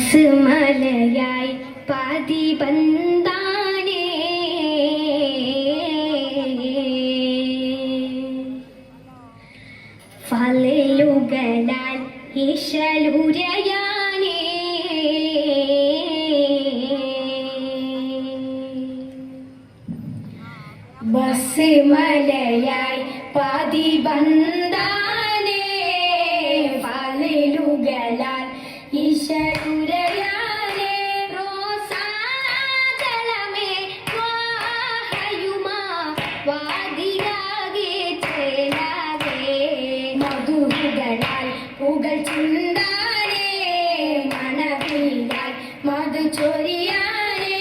bus മലയായി പാതി ബന്ധാനേ ഫലലുകളാൽ ഈശലുരയാനേ bus മലയായി പാതി ബന്ധാനേ ഫലലുകളാൽ ഈശലുരയാനേ റോസാജലമേ വാഹയുമാ വാദിരാഗേ ചേലാകേ മധുകളാൽ പുകൾ ചുണ്ടാനേ മണവിലാൽ മധു ചൊരിയാനേ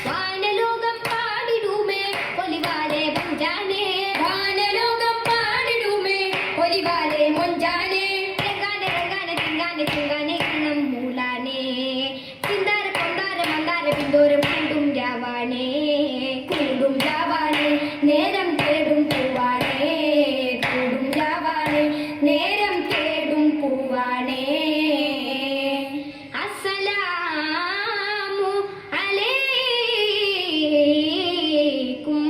വാനലോകം പാടിടുമേ ഒലിവാലെ മുഞ്ചാനേ വാനലോകം പാടിടുമേ ഒലിവാലെ മുഞ്ചാനേ രംഗാനെ രംഗാനെ തിങ്കാനെ തിങ്കാനെ കിണം മൂലാനേ ചിന്താര കൊണ്ടാര മന്ദാര പിന്ദോരം കൂടും രാവാനേ നേരം തേടും പൂവാനേ കൂടും രാവാനേ നേരം തേടും പൂവാനേ അസ്സലാമു അലൈക്കും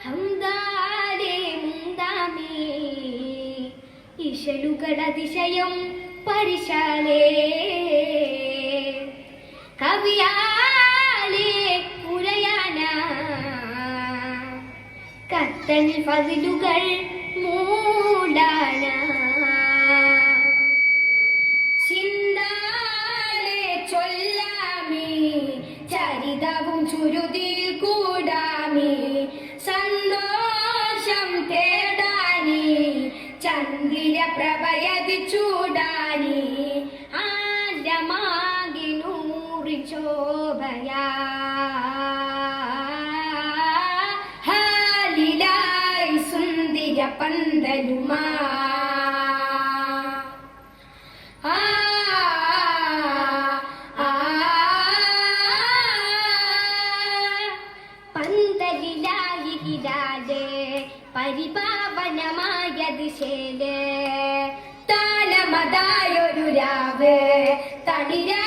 ഹംദാലേ മുന്ദാമേ ഈശലുകളതിശയം പരിശാലേ കവിയാലേ പുരയാന കത്തൻ ഫസിലുകൾ മൂടാന ചിന്താലേ ചൊല്ലാമേ ചരിതവും ചുരുതിൽ കൂടാമേ സന്തോഷം തേടാനേ ചന്ദ്രിര പ്രഭയതി ചൂടാനി ആരമാകി നൂറി ശോഭയാ ഹാലിലായി സുന്ദര പന്തലുമാ പന്തലിലായി ഇടാതെ പരിപാവനമായ ദിശയില് താലമതായൊരു രാവ് തളിരാ